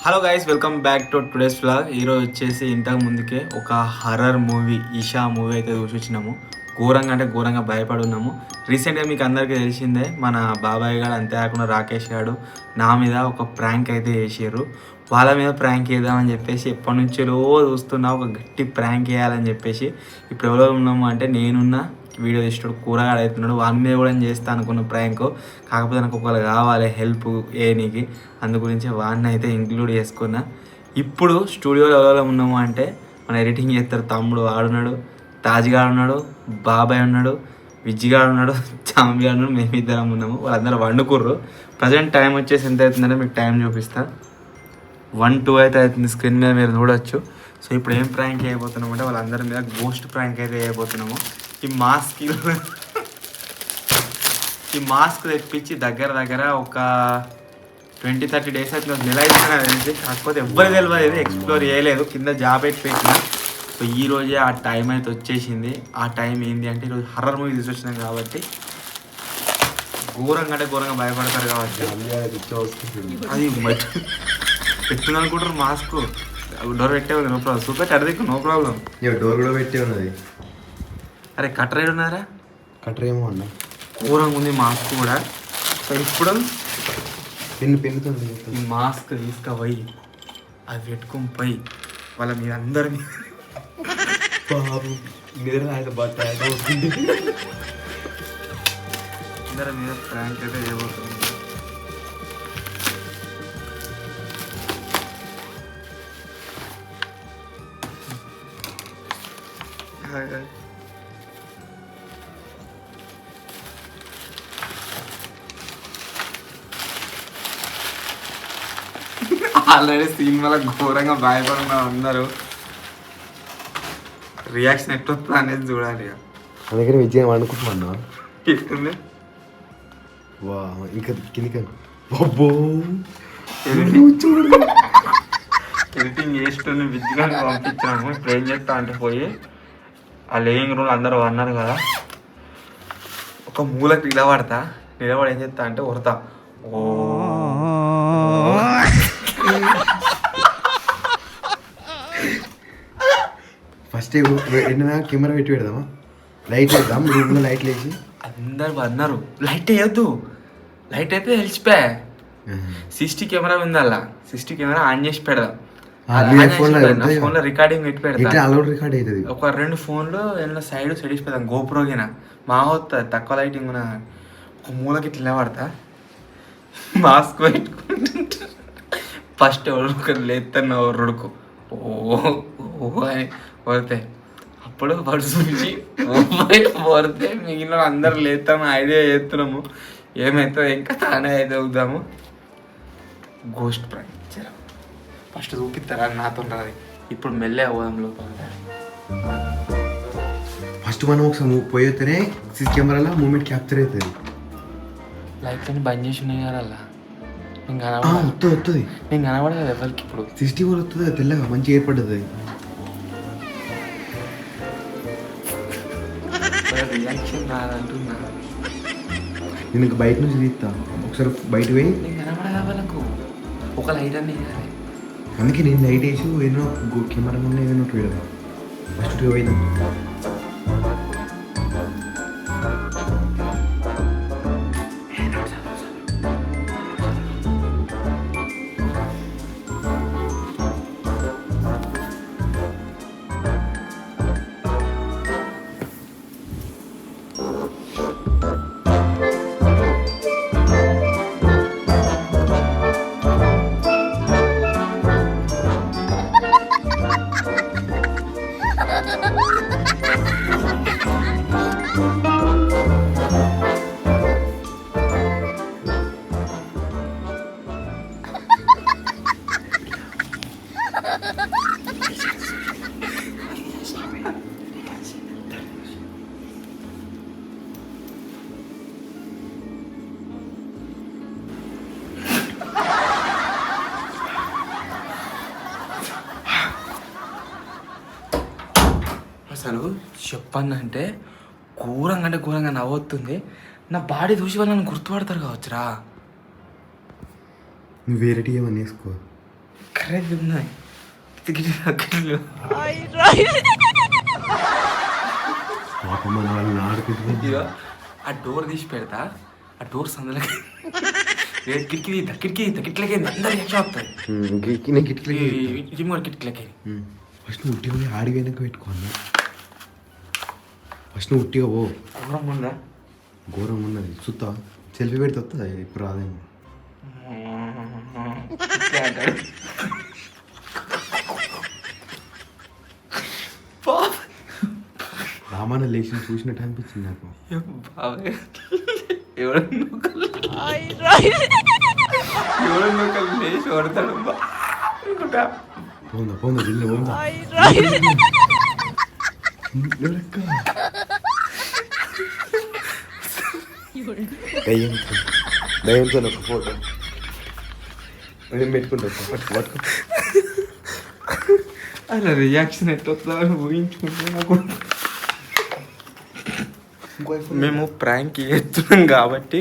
Hello guys, welcome back to today's vlog. ఈరోజు వచ్చేసి ఇంతకు ముందుకే ఒక హర్రర్ మూవీ ఈషా మూవీ అయితే చూసి వచ్చినాము. ఘోరంగా అంటే ఘోరంగా భయపడి ఉన్నాము. రీసెంట్గా మీకు అందరికీ తెలిసిందే, మన బాబాయ్ గారు అంతే కాకుండా రాకేష్ గారు నా మీద ఒక ప్రాంక్ అయితే చేసారు. వాళ్ళ మీద ప్రాంక్ వేద్దామని చెప్పేసి ఎప్పటి నుంచో చూస్తున్నా, ఒక గట్టి ప్రాంక్ వేయాలని చెప్పేసి. ఇప్పుడు ఎవరో ఉన్నాము అంటే నేనున్నా, వీడియో తీసేటోడు కూరగాడు అవుతున్నాడు, వాని మీద కూడా చేస్తా అనుకున్న ప్రాంక్. కాకపోతే నాకు ఒకళ్ళు కావాలి హెల్ప్ ఏనికి, అందు గురించి వాడిని అయితే ఇంక్లూడ్ చేసుకున్నా. ఇప్పుడు స్టూడియోలో ఎవరో ఉన్నాము అంటే మన ఎడిటింగ్ చేస్తారు తమ్ముడు ఆడున్నాడు, తాజ్గాడు ఉన్నాడు, బాబాయ్ ఉన్నాడు, విజ్జిగాడు ఉన్నాడు, చాంబిగాడు ఉన్నాడు, మేమిద్దరం ఉన్నాము. వాళ్ళందరూ వండుకుర్రు. ప్రజెంట్ టైం వచ్చేసి ఎంత అవుతుందంటే మీకు టైం చూపిస్తా. 1-2 అయితే అవుతుంది, స్క్రీన్ మీద మీరు చూడొచ్చు. సో ఇప్పుడు ఏం ప్రాంక్ చేయబోతున్నాం అంటే వాళ్ళందరి మీద గోస్ట్ ప్రాంక్ అయితే చేయబోతున్నాము. ఈ మాస్క్ తెప్పించి దగ్గర ఒక 20-30 డేస్ అవుతుంది, నెల అయిపోయినా తెలిసి. కాకపోతే ఎవ్వరు తెలియదు, ఎక్స్ప్లోర్ చేయలేదు, కింద జాబ్ పెట్టి పెట్టిన. సో ఈరోజే ఆ టైం అయితే వచ్చేసింది. ఆ టైం ఏంటి అంటే ఈరోజు హర్రర్ మూవీ తీసుకొచ్చినాం కాబట్టి ఘోరంగా అంటే ఘోరంగా భయపడతారు కాబట్టి అది పెట్టుకుని అనుకుంటారు. మాస్క్ డోర్ పెట్టే ఉంది, నో ప్రాబ్లం. చూపెట్టి అడిగి నో ప్రాబ్లం. డోర్ కూడా పెట్టే ఉన్నది. అరే కట్టర్ ఉన్నారా? కట్టర్ ఏమో అన్న, ఘోరంగా ఉంది మాస్క్ కూడా. సో ఇప్పుడు పెన్నుతుంది. ఈ మాస్క్ తీసుకుపోయి అది పెట్టుకొని పోయి వాళ్ళ మీద అందరి అందరి మీద ప్రాంక్ అయితే చేయబోతుంది. ఆల్రెడీ సీన్ వల్ల ఘోరంగా భయపడుతున్నారు అందరూ. రియాక్షన్ ఎట్లా అనేది చూడాలి. అందుకని విజయం అనుకుంటున్నా. ఎట్టుంది? వా ఇంకా కిందికి ఎడిటింగ్ చేస్తున్న విజ్ఞాన్ని పంపించాము. ఇప్పుడు ఏం చేస్తా అంటే పోయి ఆ లేయింగ్ రూమ్ అందరూ అన్నారు కదా, ఒక మూలకు నిలబడి ఏం చేస్తా అంటే ఉడతా. ఓ ఫస్ట్ ఏంటన్నా కెమెరా పెట్టి పెడదామా? లైట్ వేద్దాం, రూమ్లో లైట్లు వేసి. అందరు అన్నారు లైట్ వేయద్దు, లైట్ అయితే తెలిసిపోయా. 60 కెమెరా ఉంది అలా, 60 కెమెరా ఆన్ చేసి పెడదాం. ఫోన్లో రికార్డింగ్ పెట్టి పెడతాం. రికార్డ్ అవుతుంది. ఒక 2 ఫోన్లు ఏమన్నా సైడ్ సెడిసి పెడతాం. గోప్రోగిన మా వస్తుంది, తక్కువ లైటింగ్ ఉన్న ఒక మూలకి ఇట్లా నిలబడతా, మాస్క్ పెట్టుకుంటుంటా. ఫస్ట్ ఎవరు లేస్తున్న రుడుకు ఓ అని పడితే అప్పుడు వాడు చూసి పడితే మిగిలిన అందరు లేస్తాము, ఐడియా చేస్తున్నాము. ఏమైతే ఇంకా తానే అయితే అవుతాము. గోస్ట్ ప్రాంక్ ఫస్ట్ చూపిస్తారా నాతో రాదు. ఇప్పుడు మెల్లే అవుదాం లోపల. ఫస్ట్ మనం ఒకసారి పోయితేనే సిసి కెమెరాలో మూమెంట్ క్యాప్చర్ అవుతుంది. లైట్స్ అన్ని బంద్ చేసి ఉన్నాయి కదా అలా. వస్తుంది నేను కనబడదు ఎవరికి. ఇప్పుడు 60 వస్తుంది, తెల్లగా మంచి ఏర్పడుతుంది. రియాక్షన్ రాదంటున్నా. నేను ఇంకా బయట నుంచి తీస్తా, ఒకసారి బయట పోయి. నేను కనబడదా వాళ్ళకు, ఒక లైట్ అన్నీ వేయాలి. అందుకే నేను లైట్ వేసి ఏదో కెమెరా ముందు ఏదైనా పెడదా. ఫస్ట్ పోయినా అసలు చెప్పందంటే ఘోరంగా అంటే ఘోరంగా నవ్వుతుంది. నా బాడీ చూసి వాళ్ళు నన్ను గుర్తుపడతారు కావచ్చురా. నువ్వు వేరేటి ఏమన్నా వేసుకో. కరెక్ట్ ఉన్నాయి గిట్లు పాపం మన వాళ్ళని ఆడుకుంటుంది. ఇదిగో ఆ డోర్ తీసి పెడతా, ఆ డోర్ సందులకి కిటికీ కిటికీలకి అందరు రియాక్షన్ అవుతాయి. నేను కిటికీ కిటికీలకి ఫస్ట్ నువ్వు ఉట్టిగా పోయి ఆడి వెనక పెట్టుకోన్నా. ఫస్ట్ నువ్వు ఉట్టిగా పో. ఉందా ఘోరం ఉన్నది చూస్తా. సెల్ఫీ పెడితే వస్తుందా ఇప్పుడు రాదేమో. రామాయణ లేచి చూసినట్టు అనిపించింది నాకు. ఎవడన్నా లేచి పడతాడు. పోందా పోందా జిల్లు పోందా. దయ్యంతో ఒక ఫోటో నేను పెట్టుకుంటా. పట్టుకో. అలా రియాక్షన్ ఎట్లా వస్తుందని ఊహించుకుంటే నాకు మేము ప్రాంక్ చేస్తున్నాం కాబట్టి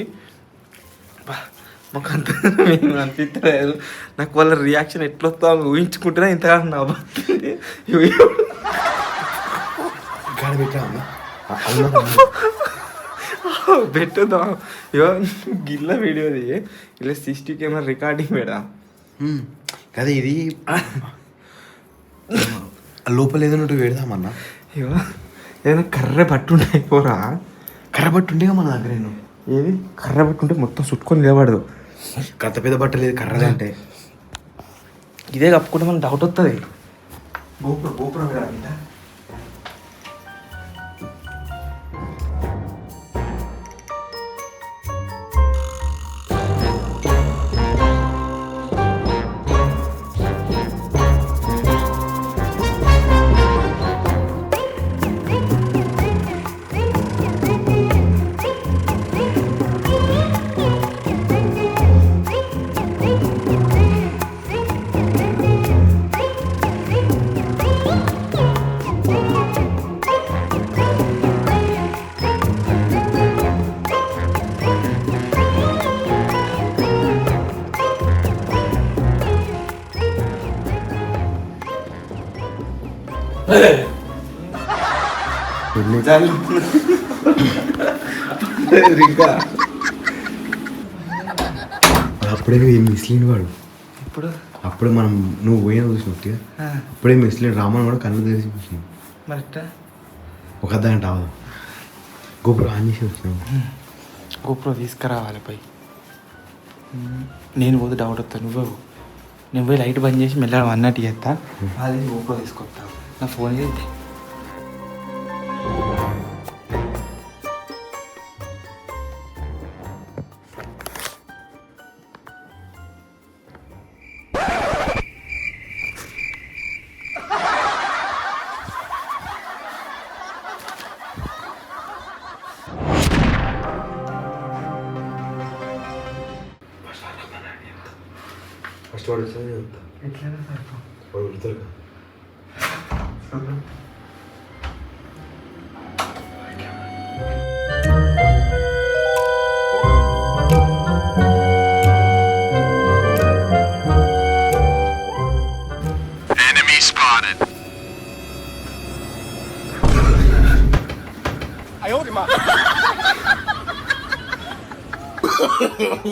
మాకు అంత మేము అనిపించలేదు. నాకు వాళ్ళ రియాక్షన్ ఎట్లా వస్తుందో ఊహించుకుంటేనే ఇంతగా నవ్వుతుంది. పెట్టుదాం ఇవో గిల్ల వీడియోది ఇలా 60 కెమెరా రికార్డింగ్ పెడా కదా. ఇది లోపల ఏదైనా పెడదామన్నా. ఇవో ఏదైనా కర్ర పట్టుంటే పోరా. కర్ర పట్టుంటే మన దగ్గర ఏది కర్ర పట్టుంటే మొత్తం చుట్టుకొని నిలబడదు. కథ పెద్ద బట్ట లేదు కర్రదే అంటే. ఇదే కప్పుకుంటే మనకు డౌట్ వస్తుంది. గోపురం కదా. ఇంకా అప్పుడే మిస్లీన్ వాడు. ఇప్పుడు అప్పుడే మనం నువ్వు పోయినా చూసినట్టుగా అప్పుడే మిస్లీన్ రామాను కూడా కళ్ళు తెరిచి చూసినాం. మరి ఒక అర్ధగంట అవదు. గోపురం ఆన్ చేసి వచ్చినాం. గోపురం తీసుకురావాలి పై. నేను పోతే డౌట్ వస్తాను. నేను పోయి లైట్ బంద్ చేసి మెల్లగా అన్నట్టు చేస్తా. అది గోపురం తీసుకొస్తాను. నా ఫోన్ చేస్తే ఫస్ట్ వాడు వచ్చేది వాడు ఉడతారు. Enemy spotted.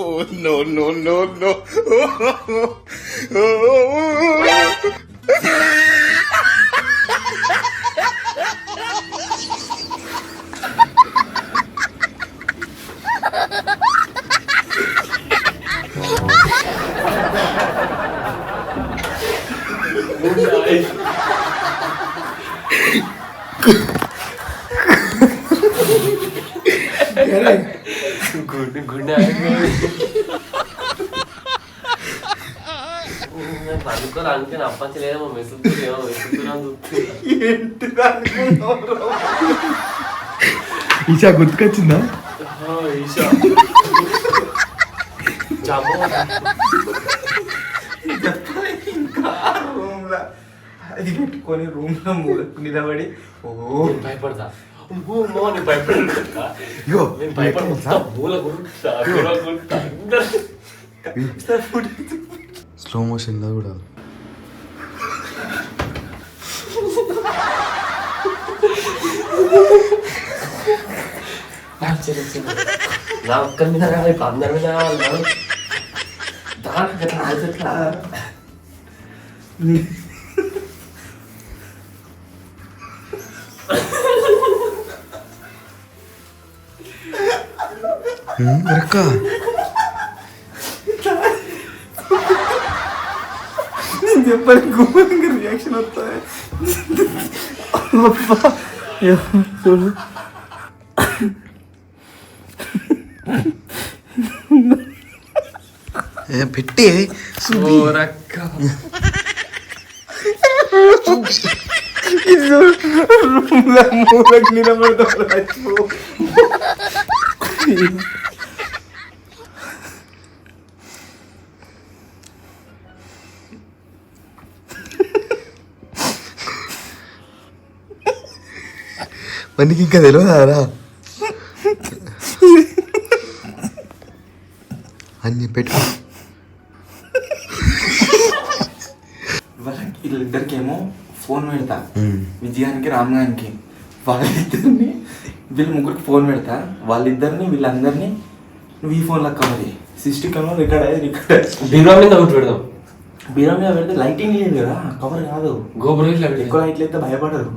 Oh, no, no, no, no. గుండె పడుకోరు అనుకుని అప్పచ్చలేదేమో మెసుకుతురేమో ఈషా గుర్తుకొచ్చిందా? ఈషా అది పెట్టుకొని రూమ్ లో నిలబడి భయపడతా నేను భయపడతా నేను భయపడతా మూల స్లో మోషన్లో కూడా నా ఒక్కరి మీద కాదు, ఇప్పుడు అందరి మీద కావాలి. దానికి ఎట్లా ఎట్లా రక్క నేను చెప్పాను ఘోరంగా రియాక్షన్ వస్తాయి. చూడు పెట్టి మూలకి నిలబడతాడు. మనకి ఇంకా తెలియదారా అన్ని పెట్టు. వీళ్ళిద్దరికేమో ఫోన్ పెడతా, విజయానికి రామగానికి. వాళ్ళిద్దరిని వీళ్ళ ముగ్గురికి ఫోన్ పెడతా, వాళ్ళిద్దరిని వీళ్ళందరినీ నువ్వు ఈ ఫోన్ లెక్క మరి సిస్టమ్ ఏమో రికార్డ్ బీరువా మీద ఒకటి పెడదాం. బీరా మీద పెడితే లైటింగ్ లేదు కదా, కవర్ కాదు. గోపురం ఇట్లా ఎక్కువ లైట్లు అయితే భయపడరు.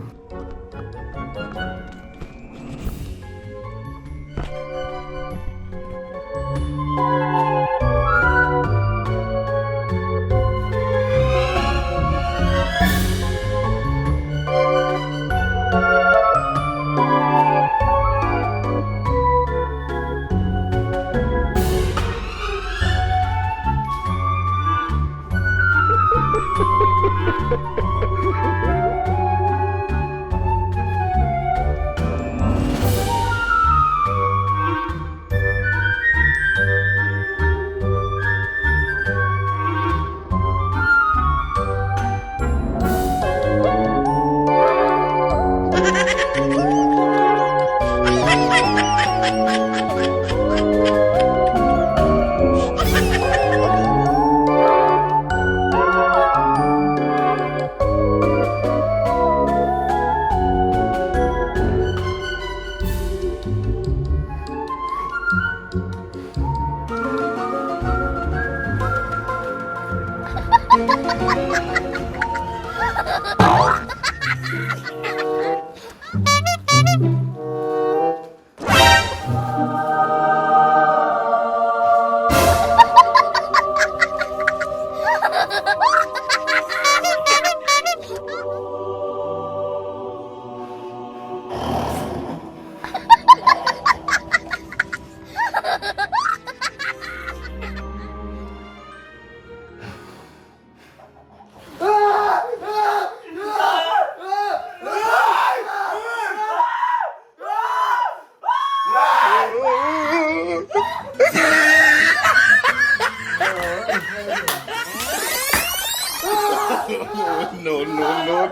No, no,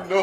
no,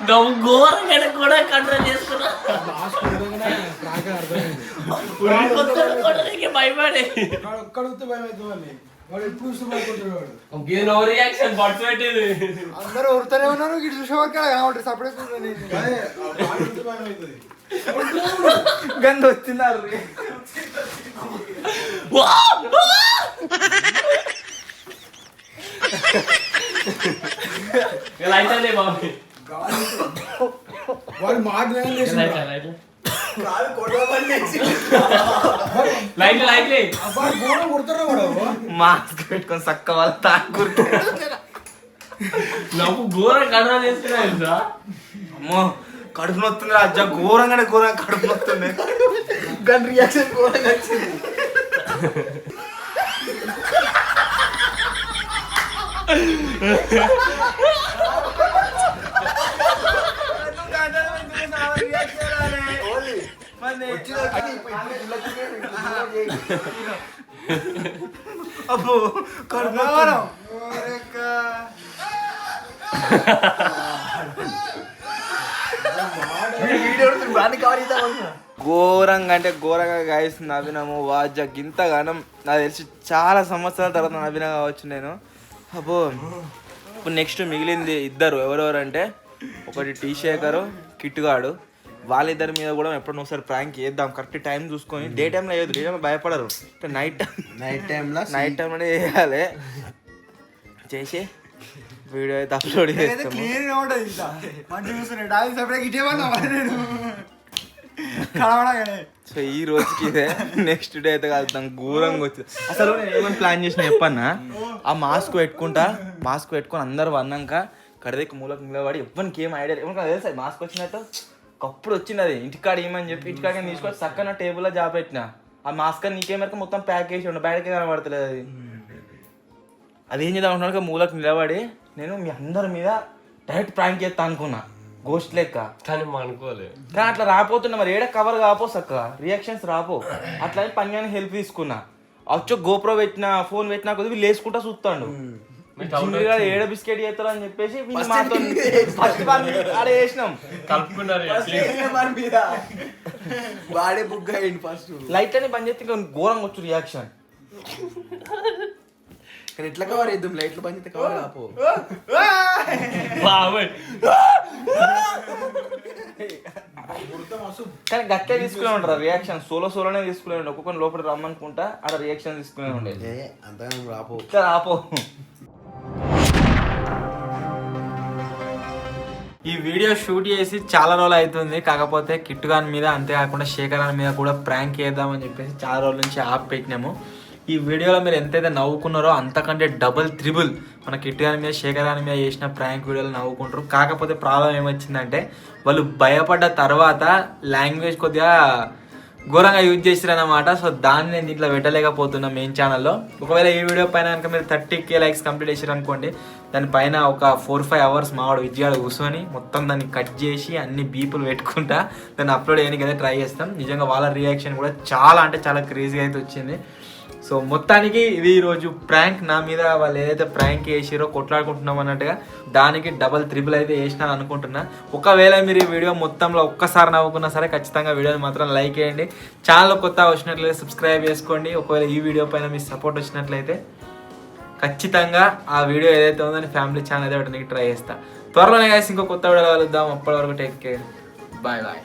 నువ్వు ఘోరంగా కూడా కంట్రోల్ చేసుకున్నా భయపడే రియాక్షన్ బట్స్ పెట్టింది అందరూ ఊరుతూనే ఉన్నారు ఇటు చూసేవారు కనబడి సపరేట్ గంధ వచ్చినారు అయితే బాబు వాడు మాట్లాడే మాస్క్ పెట్టుకొని చక్క వాళ్ళు తాకుర్తే నవ్వు ఘోరం కంట్రోల్ చేసుకున్నా అమ్మో కడుపు నొస్తుంది అజ్జ ఘోరంగానే ఘోరంగా కడుపు నొస్తుంది కానీ రియాక్షన్ ఘోరంగా వచ్చింది అబ్బో కడుపు ఘోరంగా అంటే ఘోరంగా గాయస్ నవ్వినాము వాజ గింతగానం నాకు తెలిసి చాలా సంవత్సరాల తర్వాత నవ్వినా కావచ్చు నేను. అబ్బో ఇప్పుడు నెక్స్ట్ మిగిలింది ఇద్దరు ఎవరెవరు అంటే ఒకటి టీ శేఖరు కిట్టుగాడు. వాళ్ళిద్దరి మీద కూడా ఎప్పుడన్నా ఒకసారి ప్రాంక్ చేద్దాం కరెక్ట్ టైం చూసుకొని. డే టైంలో వేయద్దు, డే టైంలో భయపడరు, నైట్ టైంలోనే వేయాలి. చేసి వీడియో అయితే అప్లోడ్ చేస్తాము. సో ఈ రోజుకి ఇదే, నెక్స్ట్ డే అయితే కాదు దానికి ఘోరంగా వచ్చింది. అసలు నేను ఏమని ప్లాన్ చేసిన చెప్పన్నా, ఆ మాస్క్ పెట్టుకొని అందరు వన్నాక కడదకి మూలకు నిలబడి ఎవరికి ఏం ఐడియా ఎవరికి తెలుసా మాస్క్ వచ్చినట్టు ఒకప్పుడు వచ్చింది. అది ఇంటికాడ ఏమని చెప్పి ఇంటికాడ తీసుకొని చక్కన టేబుల్లో జాబ్ పెట్టిన ఆ మాస్క్ నీకేమరకు మొత్తం ప్యాక్ చేసి ఉండే బయటకే కనబడతలేదు. అది అదేం చేద్దాం అనుకున్నాక మూలకు నిలబడి నేను మీ అందరి మీద డైరెక్ట్ ప్రాంక్ చేస్తా అనుకున్నా గోస్ట్ లెక్క. కానీ అనుకోలేదు, కానీ అట్లా రాపోతున్నా మరి ఏడ కవర్ కాపో చక్క రియాక్షన్స్ రాపో. అట్లా పని కానీ హెల్ప్ తీసుకున్నా. వచ్చో గోప్రో పెట్టిన ఫోన్ పెట్టినా కొద్దిగా వీళ్ళు వేసుకుంటా చూస్తాడు ఏడ బిస్కెట్ చేస్తారు అని చెప్పేసి మాతో ఫస్ట్ ఆడ వేసినాం లైట్ అని బంద్ చేస్తే ఇంకా ఘోరంగా వచ్చు రియాక్షన్. ఎట్లా కవర్ చేద్దాం లైట్లు బంద్ చేస్తే కవర్ కాపో. కానీ గట్టే తీసుకునే ఉంటారు రియాక్షన్. సోలోనే తీసుకునే ఉండే. ఒక్కొక్కరిని లోపల రమ్మనుకుంటా ఆడ రియాక్షన్ తీసుకునే ఉండేది. అంతగా రాపో రాపో. ఈ వీడియో షూట్ చేసి చాలా రోజులు అవుతుంది. కాకపోతే కిట్టుగాన్ మీద అంతేకాకుండా శేఖరాన్ మీద కూడా ప్రాంక్ చేద్దామని చెప్పేసి చాలా రోజుల నుంచి ఆప్ పెట్టినాము. ఈ వీడియోలో మీరు ఎంతైతే నవ్వుకున్నారో అంతకంటే డబుల్ త్రిబుల్ మన కిట్టుగాని మీద శేఖరాని మీద చేసిన ప్రాంక్ వీడియోలు నవ్వుకుంటారు. కాకపోతే ప్రాబ్లం ఏమొచ్చిందంటే వాళ్ళు భయపడ్డ తర్వాత లాంగ్వేజ్ కొద్దిగా ఘోరంగా యూజ్ చేసిరన్నమాట. సో దాన్ని నేను దీంట్లో పెట్టలేకపోతున్నా మెయిన్ ఛానల్లో. ఒకవేళ ఈ వీడియో పైన కనుక మీరు 30K లైక్స్ కంప్లీట్ చేసారు అనుకోండి, దానిపైన ఒక 4-5 అవర్స్ మావాడు విజయాలు కూర్చొని మొత్తం దాన్ని కట్ చేసి అన్ని బీపులు పెట్టుకుంటా దాన్ని అప్లోడ్ చేయడానికి అయితే ట్రై చేస్తాం. నిజంగా వాళ్ళ రియాక్షన్ కూడా చాలా అంటే చాలా క్రేజీగా అయితే వచ్చింది. సో మొత్తానికి ఇది ఈరోజు ప్రాంక్ నా మీద. వాళ్ళు ఏదైతే ప్రాంక్ చేసిరో కొట్లాడుకుంటున్నాం అన్నట్టుగా దానికి డబల్ త్రిబుల్ అయితే వేసినాను అనుకుంటున్నా. ఒకవేళ మీరు ఈ వీడియో మొత్తంలో ఒక్కసారి నవ్వుకున్నా సరే ఖచ్చితంగా వీడియోని మాత్రం లైక్ చేయండి. ఛానల్ కొత్త వచ్చినట్లయితే సబ్స్క్రైబ్ చేసుకోండి. ఒకవేళ ఈ వీడియో పైన మీ సపోర్ట్ వచ్చినట్లయితే ఖచ్చితంగా ఆ వీడియో ఏదైతే ఉందో ఫ్యామిలీ ఛానల్ అయితే పెట్టడానికి ట్రై చేస్తా. త్వరలోనే కలిసి ఇంకో కొత్త వీడియో కలుద్దాం. అప్పటి వరకు టేక్ కేర్, బాయ్ బాయ్.